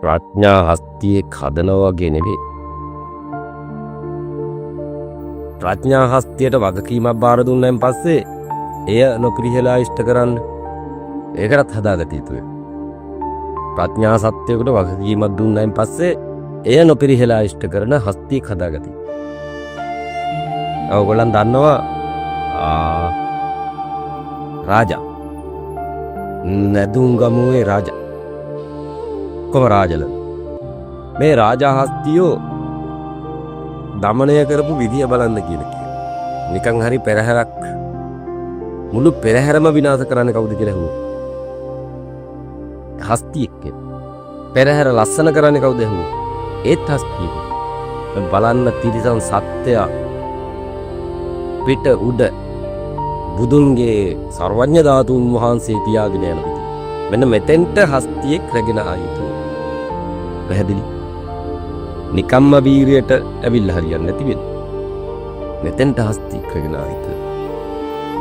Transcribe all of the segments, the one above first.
ප්‍රඥා හස්තියේ කදනවා වගේ නෙවෙයි. ප්‍රඥා හස්තියට වගකීමක් බාර දුන්නාන් පස්සේ එය නොපිරිහෙලා ඉෂ්ට කරන්න ඒකටත් හදාගත යුතුයි. ප්‍රඥා සත්‍යයකට වගකීමක් දුන්නාන් පස්සේ එය නොපිරිහෙලා ඉෂ්ට කරන හස්තියක් හදාගත යුතුයි. ඔයගොල්ලන් දන්නවා රාජා නැදුම්ගමුවේ රාජා කොම රාජල මේ රාජා හස්තියෝ දමනය කරපු විදිය බලන්න කියලා කියනවා. නිකන් හරි පෙරහැරක් මුළු පෙරහැරම විනාශ කරන්න කවුද කියලා හුවා. හස්තියෙක්. පෙරහැර ලස්සන කරන්නේ කවුද හුවා. ඒත් හස්තියෙක්. බලන්න තිරිසන් සත්‍යය පිට උඩ බුදුන්ගේ සර්වඥ ධාතුන් වහන්සේ තියාගෙන යන විදිය. මෙන්න මෙතෙන්ට හස්තියෙක් රැගෙන ආයිතු. පැහැදිලි. නිකම්ම වීරියට ඇවිල්ලා හරියන්නේ නැති වෙන. මෙතෙන්ට හස්තියෙක් රැගෙන ආයිතු.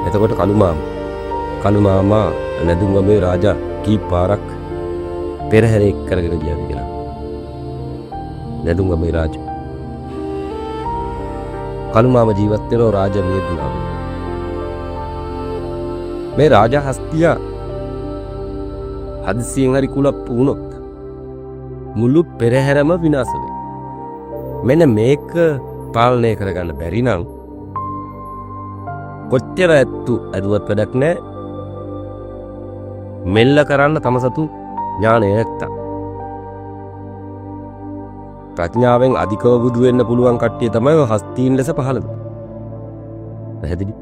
එතකොට කලුමාමා නැදුම්ගමේ රාජා කී පාරක් පෙරහැරෙක් කරගෙන ගියාද කියලා. නැදුම්ගමේ රාජා කලුමාම ජීවත් වෙන රාජා මියදුනා. මේ රාජා හස්තිය හදිසියෙන් හරි කුලප්පු වුණොත් මුළු පෙරහැරම විනාශ වෙයි. මෙන්න මේක පාලනය කරගන්න බැරි නම් කොච්චර ඇත්තු ඇදුවත් වැඩක් නැහැ. මෙල්ල කරන්න තම සතු ඥානය නැත්තම්. ප්‍රඥාවෙන් අධිකව බුදු වෙන්න පුළුවන් කට්ටිය තමයි හස්තීන් ලෙස පහළ වෙන්නේ. පැහැදිලි?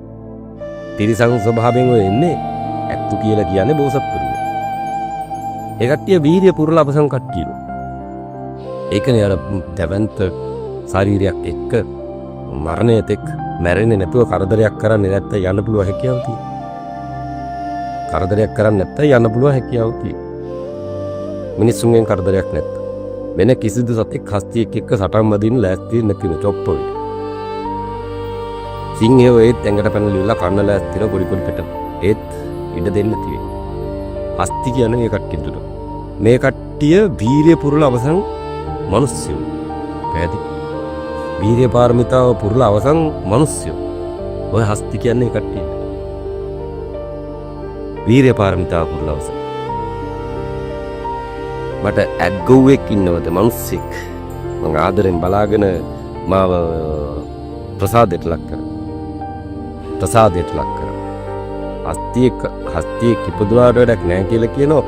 තිරිසන් ස්වභාවයෙන් ඔය එන්නේ ඇත්තු කියලා කියන්නේ බෝසත්තුරුනේ. ඒ කට්ටිය වීර්ය පුරලා අපසම් කට්ටිය. ඒකනේ අර දැවන්ත ශරීරයක් එක්ක මරණයට එක්ක මැරෙන්නේ නැතුව කරදරයක් කරන්නේ නැත්නම් යන්න පුළුවන් හැකියාව තියෙනවා. කරදරයක් කරන්නේ නැත්නම් යන්න පුළුවන් හැකියාව තියෙනවා. මිනිස්සුන්ගෙන් කරදරයක් නැත්නම් වෙන කිසිදු සතෙක් හස්තියෙක් එක්ක සටන් බදින්න ලෑස්ති නැතිව චොප්ප වෙයි. සිංහයෝ ඒත් ඇඟට පැනලිලා කන්න ලෑස්තින පොඩි පෙට ඒත් ඉඩ දෙන්න තියෙන්නේ. හස්ති කියන්නේ මේ කට්ටියට. මේ කට්ටිය වීරිය පුරලා අවසන් මිනිස්සු. පැහැදිලි? වීරිය පාරමිතාව පුරලා අවසන් මිනිස්සු. ඔය හස්ති කියන්නේ කට්ටිය. වීරිය පාරමිතාව පුරලා අවසන්. මට ඇග්ගොව්වෙක් ඉන්නවද මිනිස්සෙක් මම ආදරෙන් බලාගෙන මාව ප්‍රසාදයට ලක් කරා. හස්තියෙක් ඉපදුනාට වැඩක් නැහැ කියලා කියනවා.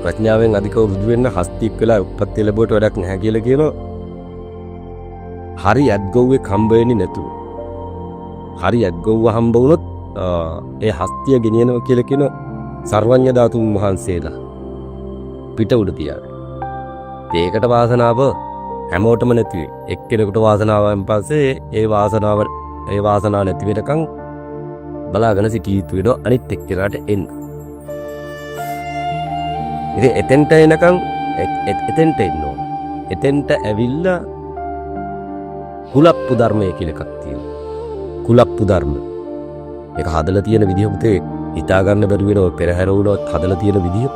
ප්‍රඥාවෙන් අධිකව බුදු වෙන්න හස්තියෙක් වෙලා උප්පත්ති ලැබුවට වැඩක් නැහැ කියලා කියනවා. හරි ඇග්ගොව්වෙක් හම්බ වෙන්නේ නැතුව. හරි ඇග්ගොව්ව හම්බ වුණොත් ඒ හස්තිය ගෙනියනවා කියලා කියනවා සර්වඥ ධාතුන් වහන්සේලා. පිට උඩ තියාගෙන. ඒකට වාසනාව හැමෝටම නැති වෙයි. එක්කෙනෙකුට වාසනාවෙන් පස්සේ ඒ වාසනාව නැති වෙනකන් බලාගෙන සිටිය යුතු වෙනවා අනිත් එක්කෙනාට එන්න. ඉතින් එතෙන්ට එනකන් එතෙන්ට එන්න ඕන. එතෙන්ට ඇවිල්ලා කුලප්පු ධර්මය කියලා එකක් තියෙනවා. කුලප්පු ධර්ම. ඒක හදලා තියෙන විදිහ පුතේ හිතා ගන්න බැරි වෙනවා. පෙරහැර වුණත් හදලා තියෙන විදිහ.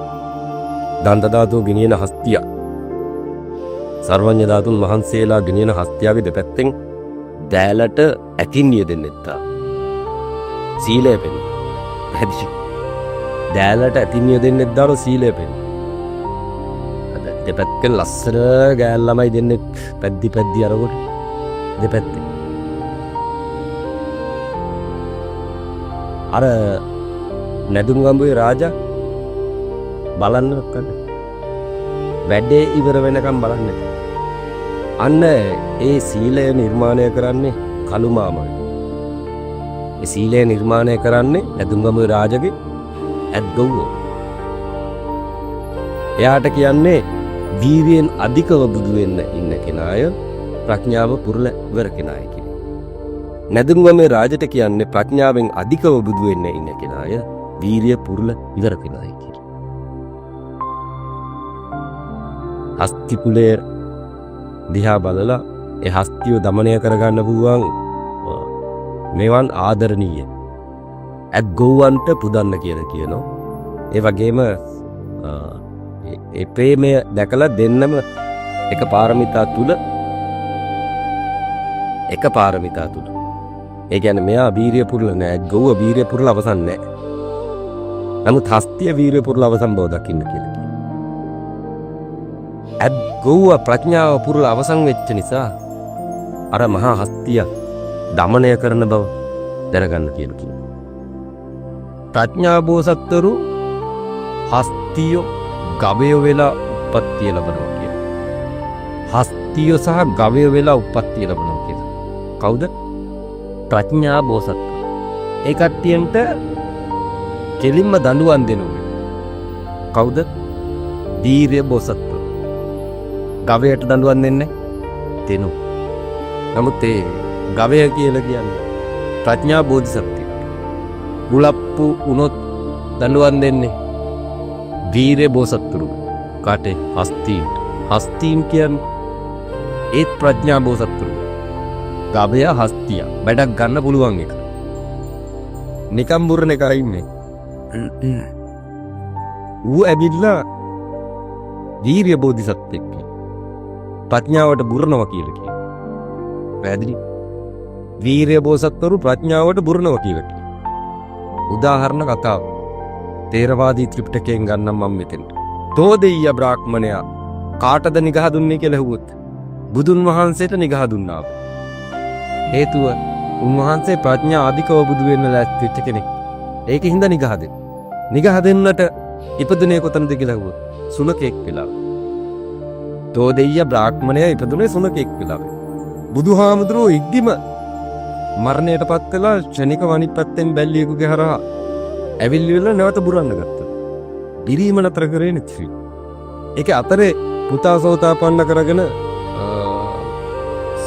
දන්ත ධාතුව ගෙනියන හස්තිය. සර්වඥ ධාතුන් වහන්සේලා ගෙනියන හස්තියගේ දෙපැත්තෙන් දෑලට ඇකින්නිය දෙන්නෙත්තා. සීලය පෙන්න. පැහැදිලි. දෑලට ඇතින්නිය දෙන්නෙත් දාන සීලය පෙන්න. අද දෙපැත්තෙන් ලස්සන ගෑල් ළමයි දෙන්නෙත් පැද්දි අරකොට දෙපැත්තේ. අර නැදුම්ගම්බුවේ රාජා බලන්න ඔක්කද වැඩේ ඉවර වෙනකම් බලන්න. අන්න ඒ සීලය නිර්මාණය කරන්නේ කලුමාමයි. ඒ සීලය නිර්මාණය කරන්නේ නැදුම්ගමුවේ රාජගේ ඇත්ගොව්වෝ. එයාට කියන්නේ වීර්යයෙන් අධිකව බුදු වෙන්න ඉන්න කෙනාය ප්‍රඥාව පුරලා ඉවර කෙනාය කියලා. නැදුම්ගමුවේ රාජට කියන්නේ ප්‍රඥාවෙන් අධිකව බුදු වෙන්න ඉන්න කෙනාය වීර්ය පුරලා ඉවර කෙනාය කියලා. හස්ති කුලය දිහා බලලා ඒ හස්තිය දමනය කරගන්න පුළුවන් මේවන් ආදරණීය ඇත් ගොව්වන්ට පුදන්න කියලා කියනවා. ඒ වගේම ඒ ප්‍රේමය දැකලා දෙන්නම එක පාරමිතා තුල ඒ කියන්නේ මෙයා වීරිය පුරලා නෑ, ගොව්ව වීරිය පුරලා අවසන් නෑ. නමුත් හස්තිය වීරිය පුරලා අවසන් බව දකින්න කියලා කියනවා. ගොව්ව ප්‍රඥාව පුරලා අවසන් වෙච්ච නිසා අර මහා හස්තිය දමනය කරන බව දැනගන්න කියලා කියනවා. ප්‍රඥා බෝසත්වරු හස්තිය ගවය වෙලා උප්පත්තිය ලබනවා කියලා. හස්තිය සහ ගවය වෙලා උප්පත්තිය ලබනවා කියලා. කවුද? ප්‍රඥා බෝසත්වරු. ඒ කට්ටියන්ට කෙලින්ම දඬුවම් දෙනවා. කවුද? දීර්ය බෝසත්වරු. ගවයට දඬුවම් දෙන්නේ දෙනු. නමුත් ඒ ගවය කියලා කියන්නේ ප්‍රඥා බෝධිසත්වය. ගුලප්පු වුණොත් දඬුවම් දෙන්නේ වීරය බෝසත්තුරු. කාටේ? හස්තීන්ට. හස්තීන් කියන්නේ ඒත් ප්‍රඥා බෝසත්තුරු. ගවය හස්තිය වැඩක් ගන්න පුළුවන් එක. නිකම් බුරණ එක ඉන්නේ. ඌ ඇවිල්ලා වීරය බෝධිසත්වෙක් ප්‍රඥාවට බුරනවා කියලා කියනවා. පැහැදිලි? වීරය බෝසත්වරු ප්‍රඥාවට බුරනවා කියලා කියනවා. උදාහරණ කතාව. තේරවාදී ත්‍රිපිටකයෙන් ගන්නම් මම මෙතෙන්ට. තෝදෙය්‍ය බ්‍රාහ්මණයා කාටද නිගහ දුන්නේ කියලා ඇහුවොත් බුදුන් වහන්සේට නිගහ දුන්නා. හේතුව උන්වහන්සේ ප්‍රඥා අධිකව බුදු වෙන්න ලෑස්ති වෙච්ච කෙනෙක්. ඒකින්ද නිගහ දෙන්න. නිගහ දෙන්නට ඉපදුනේ කොතනද කියලා ඇහුවොත් සුනකෙක් වෙලා. තෝදෙය්‍ය බ්‍රාහ්මණයා ඉපදුනේ සුනකෙක් වෙලා. බුදුහාමුදුරුවෝ ඉක්දිම මරණයටපත් කළා. ක්ෂණික වනිත් පැත්තෙන් බැල්ලියෙකුගේ හරහා ඇවිල්ලිවල නැවත බුරන්න ගත්තා. බිරීම නතර කරේ නැති. ඒක අතරේ පුතා සෝතාපන්න කරගෙන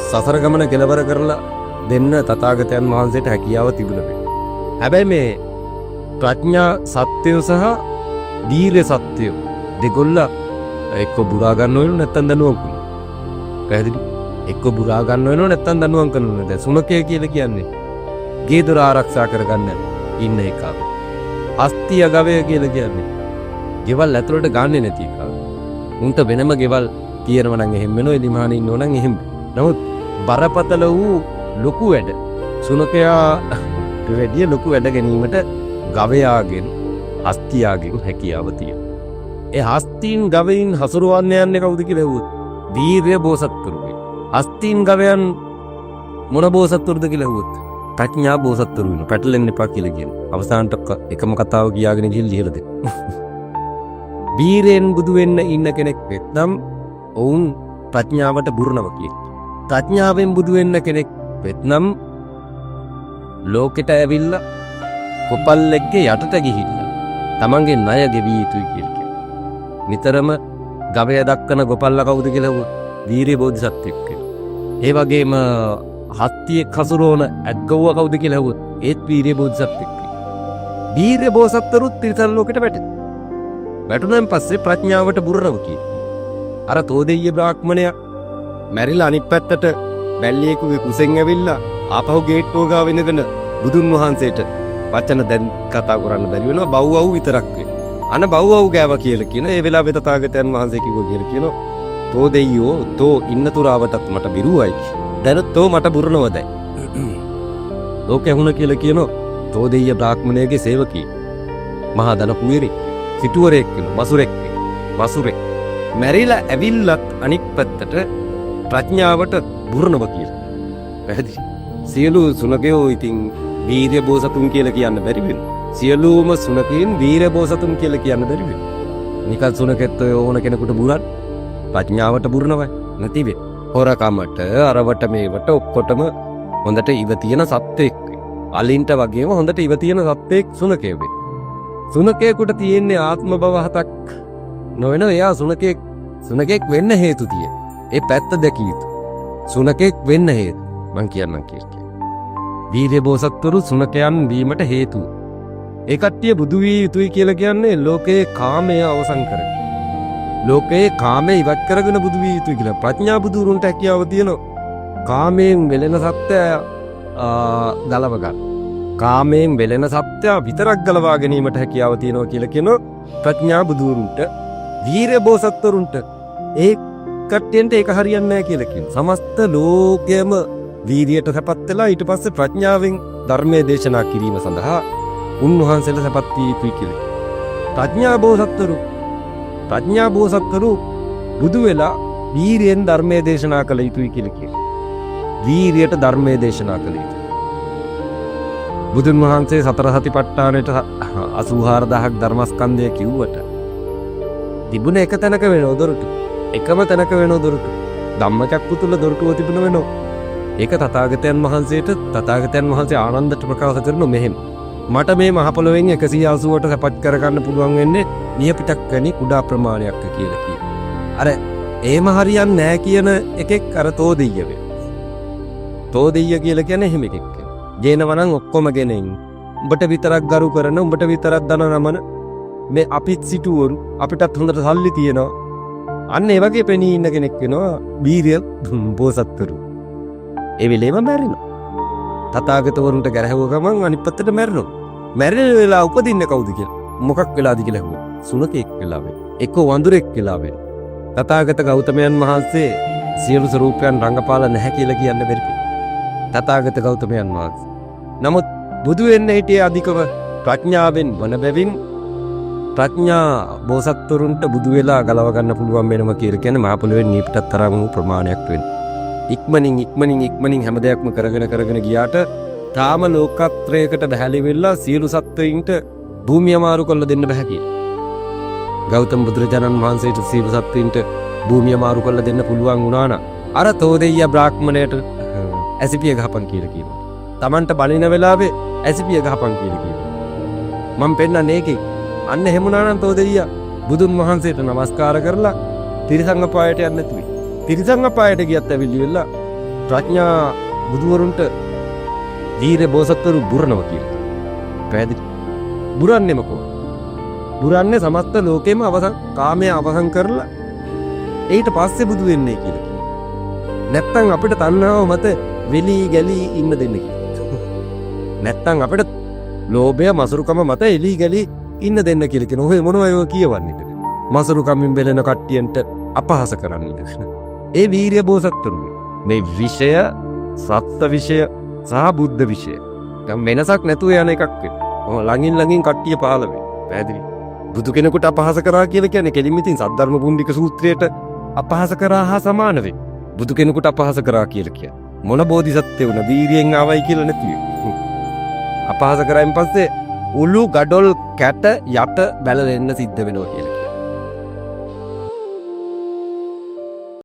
සසර ගමන කෙලවර කරලා දෙන්න තථාගතයන් වහන්සේට හැකියාව තිබුණා. හැබැයි මේ ප්‍රඥා සත්‍යය සහ දීර්ය සත්‍යය දෙකොල්ල එක්ක බුරා ගන්න වෙනව නැත්තම් දනුවම් කරනවා. පැහැදිලි? එක්ක බුරා ගන්න වෙනව නැත්තම් දනුවම් කරනවා. දැන් සුනකය කියලා කියන්නේ ගේ දොර ආරක්ෂා කරගන්න ඉන්න එකක්. හස්තිය ගවය කියලා කියන්නේ ගෙවල් ඇතුළට ගන්නෙ නැති එකක්. උන්ට වෙනම ගෙවල් තියෙනවා නම් එහෙම වෙනවා. එලිමහානේ ඉන්නෝ නම් එහෙම. නමුත් බරපතල වූ ලොකු වැඩ සුනකයාට වැඩිය ලොකු වැඩ ගැනීමට ගවයාගෙන් හස්තියාගෙන් හැකියාව තියෙනවා. ඒ හස්තීන් ගවයින් හසුරවන්න යන්නේ කවුද කියලා ඇහුවොත් වීර්ය බෝසත්තුරුගේ. හස්තීන් ගවයන් මොන බෝසත්තුරුද කියලා ඇහුවොත් ප්‍රඥා බෝසත්තුරු වෙනවා. පැටලෙන්න එපා කියලා කියනවා. අවසානට එකම කතාව කියාගෙන ගිහින් ලියලා දෙන්න. වීරයෙන් බුදු වෙන්න ඉන්න කෙනෙක් වෙත්නම් ඔවුන් ප්‍රඥාවට බුරනවා කියනවා. ප්‍රඥාවෙන් බුදු වෙන්න කෙනෙක් වෙත්නම් ලෝකෙට ඇවිල්ලා කොපල්ලෙක්ගේ යටට ගිහිල්ලා තමන්ගේ ණය ගෙවිය යුතුයි කියලා කියනවා. නිතරම ගවය දක්කන ගොපල්ලා කවුද කියලා වුණ වීරය බෝධිසත්වෙක් කියලා. ඒ වගේම හත්තියෙක් හසුරවන ඇත්ගොව්ව කවුද කියලා ඇහුවොත් ඒත් වීරය බෝධිසත්වෙක්. වීරය බෝසත්වරුත් තිරිසන් ලෝකෙට වැටෙනවා. වැටුණාන් පස්සේ ප්‍රඥාවට බුරනවා කියනවා. අර තෝදෙය්‍ය බ්‍රාහ්මණයා මැරිලා අනිත් පැත්තට බැල්ලියෙකුගේ කුසෙන් ඇවිල්ලා ආපහු ගේට්ටුව ගාව ඉඳගෙන බුදුන් වහන්සේට වචන දැන් කතා කරන්න බැරි වෙනවා. බව්වව් විතරක් වෙනවා. අන බව්වව් ගෑවා කියලා කියන. ඒ වෙලාවේ තථාගතයන් වහන්සේ කිව්වා කියලා කියනවා. තෝ දෙයියෝ තෝ ඉන්න තුරාවටත් මට බිරුවයි. දැන් තෝ මට බුරනවද? ලෝකේ වුණ කියලා කියනවා. තෝ දෙයිය බ්‍රාහ්මණයගේ සේවකී. මහා දන කුයරි සිටුවරෙක් වෙනවා. වසුරෙක්. මැරිලා ඇවිල්ලත් අනික් පැත්තට ප්‍රඥාවට බුරනව කියලා. පැහැදිලි? සියලු සුනකයෝ ඉතින් වීර්ය බෝසතුන් කියලා කියන්න බැරි වෙනවා. සියලුම සුනකයන් වීර්ය බෝසතුන් කියලා කියන්න බැරි වෙනවා. නිකන් සුනකෙත් ඕන කෙනෙකුට බුරන් ප්‍රඥාවට බුරනවයි නැති වෙයි. හොරකමට අරවට මේවට ඔක්කොටම හොඳට ඉව තියෙන සත්වෙක්. අලින්ට වගේම හොඳට ඉව තියෙන සත්වෙක් සුනකයෙක් වෙයි. සුනකයෙකුට තියෙන්නේ ආත්ම භව හතක් නොවන එයා සුනකෙක් වෙන්න හේතු තියෙන. ඒ පැත්ත දැකිය යුතු. සුනකෙක් වෙන්න හේතු මං කියන්නම් කියලා. වීර්ය බෝසත්වරු සුනකයන් වීමට හේතු. ඒ කට්ටිය බුදු විය යුතුයි කියලා කියන්නේ ලෝකයේ කාමය අවසන් කරගෙන. ලෝකයේ කාමය ඉවත් කරගෙන බුදු විය යුතුයි කියලා. ප්‍රඥා බුදුරුන්ට හැකියාව තියෙනවා. කාමයෙන් වෙලෙන සත්‍යය ගලව ගන්න. කාමයෙන් වෙලෙන සත්‍යය විතරක් ගලවා ගැනීමට හැකියාව තියෙනවා කියලා කියනවා ප්‍රඥා බුදුරුන්ට වීර බෝසත්වරුන්ට ඒ කට්ටියන්ට ඒක හරියන්නේ නැහැ කියලා කියනවා. සමස්ත ලෝකයම වීරියට සැපත් වෙලා ඊට පස්සේ ප්‍රඥාවෙන් ධර්මයේ දේශනා කිරීම සඳහා උන්වහන්සේලා සැපත් වී යුතුයි කියලා. ප්‍රඥා බෝසත්වරු බුදු වෙලා වීරියෙන් ධර්මයේ දේශනා කළ යුතුයි කියලා කියනවා. වීරියට ධර්මයේ දේශනා කළ යුතුයි. බුදුන් වහන්සේ සතර සතිපට්ඨානෙට 84000ක් ධර්මස්කන්ධය කිව්වට තිබුණ එක තැනක වෙනව දොරටු. එකම තැනක වෙනව දොරටු. ධම්මචක්කු තුල දොරටුව තිබුණ වෙනව. ඒක තථාගතයන් වහන්සේ ආනන්දට ප්‍රකාශ කරන මෙහෙම. මට මේ මහ පොළොවෙන් 180ට සැපත් කරගන්න පුළුවන් වෙන්නේ නියපිටක් වැනි කුඩා ප්‍රමාණයක් කියලා කියනවා. අර එහෙම හරියන්නේ නැහැ කියන එකෙක් අර තෝදෙయ్య වේ. තෝදෙయ్య කියලා කියන්නේ එහෙම එකෙක්. ජේනවනම් ඔක්කොම ගෙනින් උඹට විතරක් ගරු කරන උඹට විතරක් දන නමන මේ අපිත් සිටුවරු අපිටත් හොඳට සල්ලි තියෙනවා. අන්න ඒ වගේ පෙනී ඉන්න කෙනෙක් වෙනවා වීරිය බෝසත්වරු. ඒ වෙලේම මැරෙනවා. තථාගතවරුන්ට ගැරහුව ගමන් අනිත් පැත්තට මැරෙනවා. මැරෙන වෙලාව උපදින්නේ කවුද කියලා? මොකක් වෙලාද කියලා අහුවා. සුනකෙක් වෙලා වෙන. එක්ක වඳුරෙක් වෙලා වෙන. තථාගත ගෞතමයන් වහන්සේ සියලු ස්වරූපයන් රංගපාලා නැහැ කියලා කියන්න බැරි. තථාගත ගෞතමයන් වහන්සේ. නමුත් බුදු වෙන්න හිටියේ අධිකව ප්‍රඥාවෙන් වන බැවින් ප්‍රඥා බෝසත්වරුන්ට බුදු වෙලා ගලව ගන්න පුළුවන් වෙනවා කියලා කියන්නේ මහ පොළොවේ නීපිටත් තරම් වූ ප්‍රමාණයක් වෙනවා. ඉක්මනින් හැම දෙයක්ම කරගෙන ගියාට තාම ලෝකත්‍රයකට බැහැලි වෙලා සියලු සත්වයින්ට භූමිය මාරු කරලා දෙන්න බෑ කියලා. ගෞතම බුදුරජාණන් වහන්සේට සියලු සත්වයින්ට භූමිය මාරු කරලා දෙන්න පුළුවන් වුණා නම් අර තෝදෙయ్య බ්‍රාහ්මණයට ඇසිපිය ගහපන් කියලා කියනවා. Tamanට බලින වෙලාවේ ඇසිපිය ගහපන් කියලා කියනවා. මම පෙන්නන්නේ ඒකේ. අන්න එහෙමුණා නම් තෝදෙయ్య බුදුන් වහන්සේට නමස්කාර කරලා තිරිසංග පායට යන්න නැතුයි. තිරිසංග පායට ගියත් ඇවිල්ලි වෙලා ප්‍රඥා බුදුවරුන්ට වීර බෝසත්වරු බුරනවා කියලා. පැහැදිලි. බුරන්නේ මොකෝ? බුරන්නේ සමස්ත ලෝකෙම කාමයේ අවසන් කරලා ඊට පස්සේ බුදු වෙන්නේ කියලා කියනවා. නැත්තම් අපිට තණ්හාව මත වෙලී ගැලී ඉන්න දෙන්න කියලා. නැත්තම් අපිට ලෝභය මසුරුකම මත එලී ගැලී ඉන්න දෙන්න කියලා කියන. ඔය මොනවද ඒව කියවන්නේ? මසුරුකමින් බෙලෙන කට්ටියන්ට අපහාස කරන්නේ. ඒ වීරිය බෝසත්තුරු මේ විෂය සත්ත්ව විෂය සහ බුද්ධ විෂය දැන් වෙනසක් නැතුව යන එකක් වෙනවා. ළඟින් කට්ටිය පහළ වෙනවා. පැහැදිලි. බුදු කෙනෙකුට අපහාස කරා කියලා කියන්නේ කෙලින්ම ඉතින් සද්ධර්ම පුණ්ඩික සූත්‍රයට අපහාස කරා හා සමාන වෙයි. බුදු කෙනෙකුට අපහාස කරා කියලා කියන්නේ මොන බෝධිසත්වය වුණ වීරියෙන් ආවයි කියලා නැතිව. අපහාස කරායින් පස්සේ උළු ගඩොල් කැට යට බැලලෙන්න සිද්ධ වෙනවා කියලා.